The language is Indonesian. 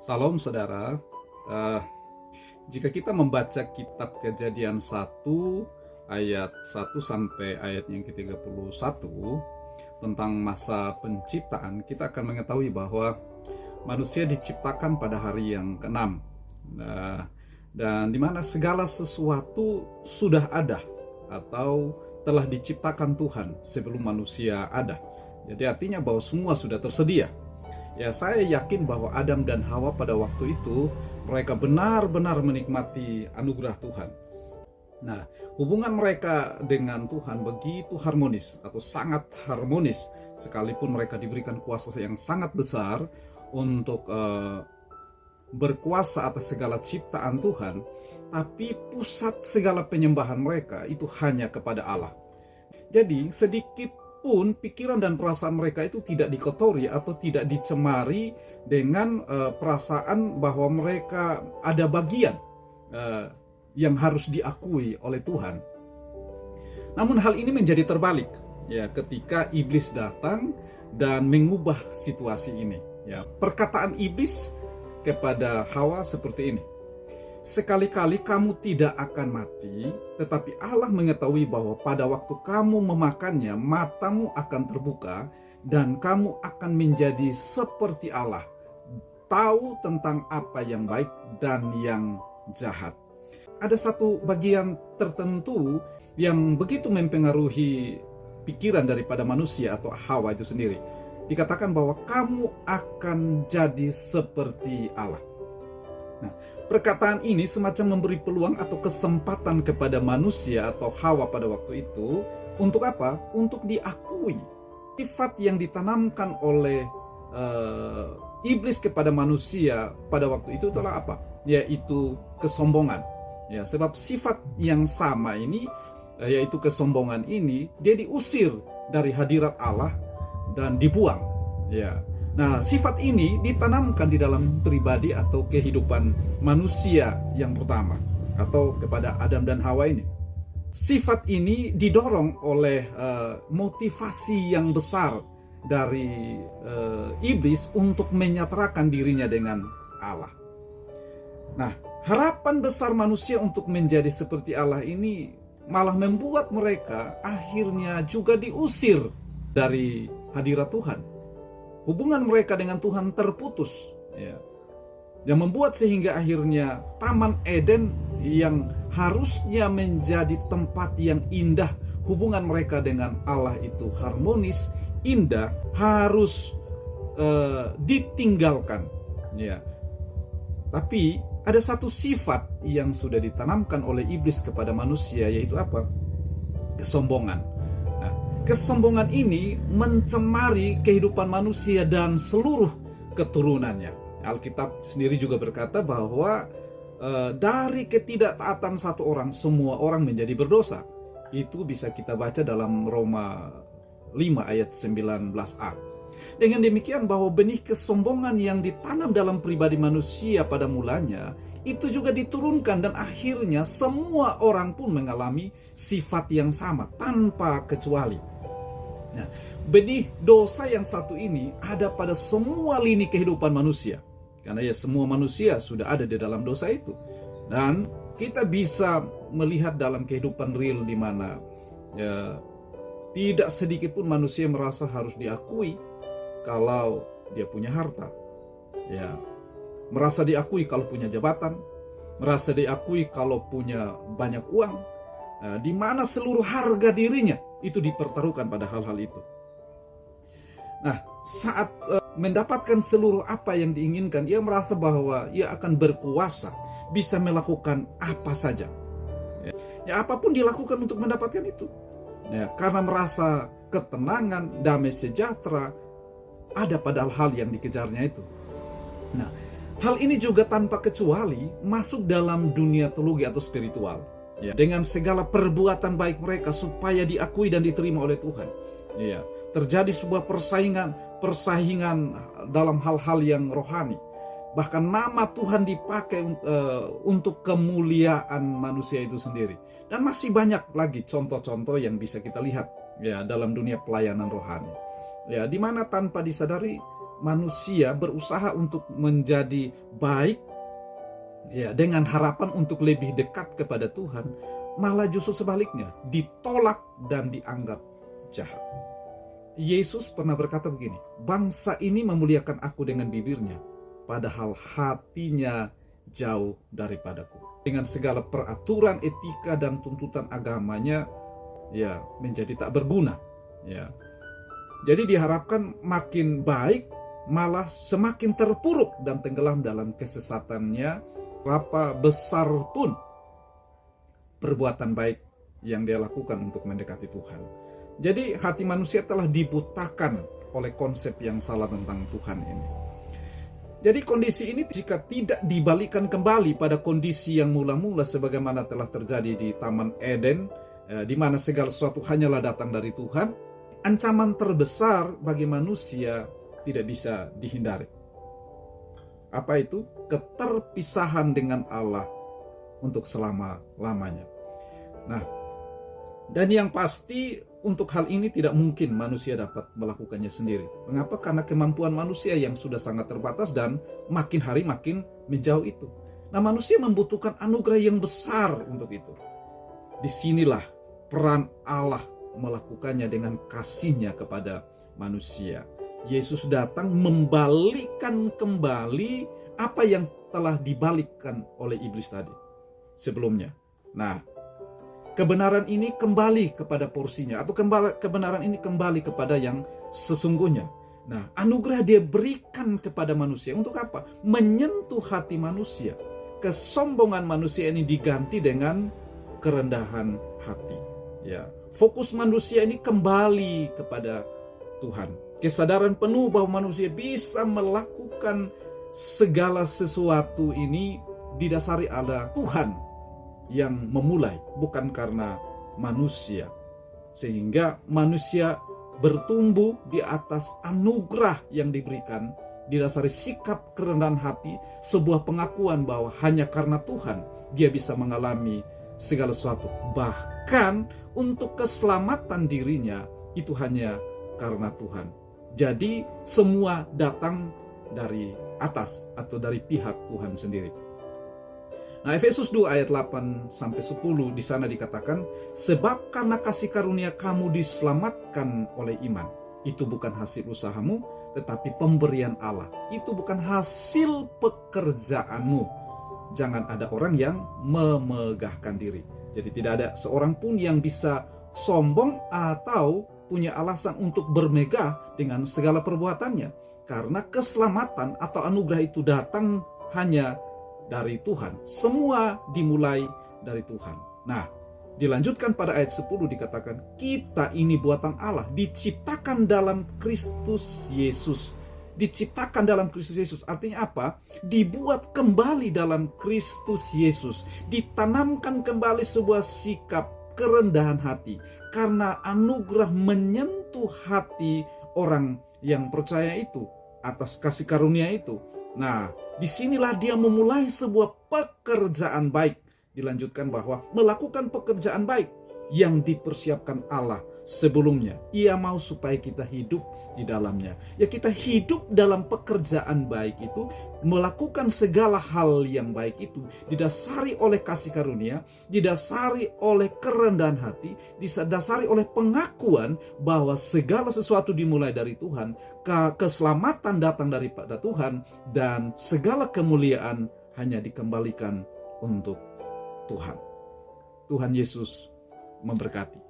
Salam saudara. Eh, Jika kita membaca kitab Kejadian 1 ayat 1 sampai ayat yang ke-31 tentang masa penciptaan, kita akan mengetahui bahwa manusia diciptakan pada hari yang ke-6. Dan di mana segala sesuatu sudah ada atau telah diciptakan Tuhan sebelum manusia ada. Jadi artinya bahwa semua sudah tersedia. Ya, saya yakin bahwa Adam dan Hawa pada waktu itu mereka benar-benar menikmati anugerah Tuhan. Nah, hubungan mereka dengan Tuhan begitu harmonis atau sangat harmonis, sekalipun mereka diberikan kuasa yang sangat besar untuk berkuasa atas segala ciptaan Tuhan, tapi pusat segala penyembahan mereka itu hanya kepada Allah. Jadi sedikit pun pikiran dan perasaan mereka itu tidak dikotori atau tidak dicemari dengan perasaan bahwa mereka ada bagian yang harus diakui oleh Tuhan. Namun hal ini menjadi terbalik ya ketika iblis datang dan mengubah situasi ini. Ya, perkataan iblis kepada Hawa seperti ini: sekali-kali kamu tidak akan mati, tetapi Allah mengetahui bahwa pada waktu kamu memakannya, matamu akan terbuka, dan kamu akan menjadi seperti Allah, tahu tentang apa yang baik dan yang jahat. Ada satu bagian tertentu yang begitu mempengaruhi pikiran daripada manusia atau Hawa itu sendiri. Dikatakan bahwa kamu akan jadi seperti Allah. Nah, perkataan ini semacam memberi peluang atau kesempatan kepada manusia atau Hawa pada waktu itu untuk apa? Untuk diakui. Sifat yang ditanamkan oleh iblis kepada manusia pada waktu itu adalah apa? Yaitu kesombongan. Ya, sebab sifat yang sama ini, yaitu kesombongan ini, dia diusir dari hadirat Allah dan dibuang. Ya. Nah, sifat ini ditanamkan di dalam pribadi atau kehidupan manusia yang pertama atau kepada Adam dan Hawa ini. Sifat ini didorong oleh motivasi yang besar dari iblis untuk menyetarakan dirinya dengan Allah. Nah, harapan besar manusia untuk menjadi seperti Allah ini malah membuat mereka akhirnya juga diusir dari hadirat Tuhan. Hubungan mereka dengan Tuhan terputus, ya, yang membuat sehingga akhirnya Taman Eden yang harusnya menjadi tempat yang indah, hubungan mereka dengan Allah itu harmonis, indah, harus ditinggalkan. Ya. Tapi ada satu sifat yang sudah ditanamkan oleh iblis kepada manusia, yaitu apa? Kesombongan. Kesombongan ini mencemari kehidupan manusia dan seluruh keturunannya. Alkitab sendiri juga berkata bahwa dari ketidaktaatan satu orang, semua orang menjadi berdosa. Itu bisa kita baca dalam Roma 5 ayat 19a. Dengan demikian bahwa benih kesombongan yang ditanam dalam pribadi manusia pada mulanya, itu juga diturunkan dan akhirnya semua orang pun mengalami sifat yang sama tanpa kecuali. Nah, benih dosa yang satu ini ada pada semua lini kehidupan manusia. Karena ya semua manusia sudah ada di dalam dosa itu. Dan kita bisa melihat dalam kehidupan real di mana ya, tidak sedikit pun manusia merasa harus diakui kalau dia punya harta. Ya, merasa diakui kalau punya jabatan, merasa diakui kalau punya banyak uang. Di mana seluruh harga dirinya itu dipertaruhkan pada hal-hal itu. Nah, saat mendapatkan seluruh apa yang diinginkan, ia merasa bahwa ia akan berkuasa, bisa melakukan apa saja. Ya, apapun dilakukan untuk mendapatkan itu. Ya, karena merasa ketenangan, damai sejahtera ada pada hal yang dikejarnya itu. Nah, hal ini juga tanpa kecuali masuk dalam dunia teologi atau spiritual. Ya, dengan segala perbuatan baik mereka supaya diakui dan diterima oleh Tuhan. Ya, terjadi sebuah persaingan dalam hal-hal yang rohani. Bahkan nama Tuhan dipakai untuk kemuliaan manusia itu sendiri. Dan masih banyak lagi contoh-contoh yang bisa kita lihat ya dalam dunia pelayanan rohani. Ya, di mana tanpa disadari manusia berusaha untuk menjadi baik, ya, dengan harapan untuk lebih dekat kepada Tuhan, malah justru sebaliknya, ditolak dan dianggap jahat. Yesus pernah berkata begini, bangsa ini memuliakan aku dengan bibirnya, padahal hatinya jauh daripadaku. Dengan segala peraturan, etika, dan tuntutan agamanya, ya, menjadi tak berguna. Ya. Jadi diharapkan makin baik, malah semakin terpuruk dan tenggelam dalam kesesatannya. Berapa besar pun perbuatan baik yang dia lakukan untuk mendekati Tuhan. Jadi hati manusia telah dibutakan oleh konsep yang salah tentang Tuhan ini. Jadi kondisi ini jika tidak dibalikkan kembali pada kondisi yang mula-mula sebagaimana telah terjadi di Taman Eden, di mana segala sesuatu hanyalah datang dari Tuhan, ancaman terbesar bagi manusia tidak bisa dihindari. Apa itu? Keterpisahan dengan Allah untuk selama-lamanya. Nah, dan yang pasti untuk hal ini tidak mungkin manusia dapat melakukannya sendiri. Mengapa? Karena kemampuan manusia yang sudah sangat terbatas dan makin hari makin menjauh itu. Nah, manusia membutuhkan anugerah yang besar untuk itu. Disinilah peran Allah melakukannya dengan kasih-Nya kepada manusia. Yesus datang membalikkan kembali apa yang telah dibalikkan oleh iblis tadi sebelumnya. Nah, kebenaran ini kembali kepada porsinya, atau kebenaran ini kembali kepada yang sesungguhnya. Nah, anugerah dia berikan kepada manusia untuk apa? Menyentuh hati manusia. Kesombongan manusia ini diganti dengan kerendahan hati. Ya, fokus manusia ini kembali kepada Tuhan. Kesadaran penuh bahwa manusia bisa melakukan segala sesuatu ini didasari ada Tuhan yang memulai, bukan karena manusia. Sehingga manusia bertumbuh di atas anugerah yang diberikan, didasari sikap kerendahan hati, sebuah pengakuan bahwa hanya karena Tuhan dia bisa mengalami segala sesuatu. Bahkan untuk keselamatan dirinya itu hanya karena Tuhan. Jadi semua datang dari atas atau dari pihak Tuhan sendiri. Nah, Efesus 2 ayat 8 sampai 10 di sana dikatakan, sebab karena kasih karunia kamu diselamatkan oleh iman. Itu bukan hasil usahamu, tetapi pemberian Allah. Itu bukan hasil pekerjaanmu. Jangan ada orang yang memegahkan diri. Jadi tidak ada seorang pun yang bisa sombong atau punya alasan untuk bermegah dengan segala perbuatannya. Karena keselamatan atau anugerah itu datang hanya dari Tuhan. Semua dimulai dari Tuhan. Nah, dilanjutkan pada ayat 10 dikatakan, kita ini buatan Allah, diciptakan dalam Kristus Yesus. Diciptakan dalam Kristus Yesus artinya apa? Dibuat kembali dalam Kristus Yesus. Ditanamkan kembali sebuah sikap kerendahan hati. Karena anugerah menyentuh hati orang yang percaya itu atas kasih karunia itu. Nah, disinilah dia memulai sebuah pekerjaan baik. Dilanjutkan bahwa melakukan pekerjaan baik yang dipersiapkan Allah sebelumnya. Ia mau supaya kita hidup di dalamnya. Ya, kita hidup dalam pekerjaan baik itu, melakukan segala hal yang baik itu didasari oleh kasih karunia, didasari oleh kerendahan hati, didasari oleh pengakuan bahwa segala sesuatu dimulai dari Tuhan, keselamatan datang daripada Tuhan, dan segala kemuliaan hanya dikembalikan untuk Tuhan. Tuhan Yesus memberkati.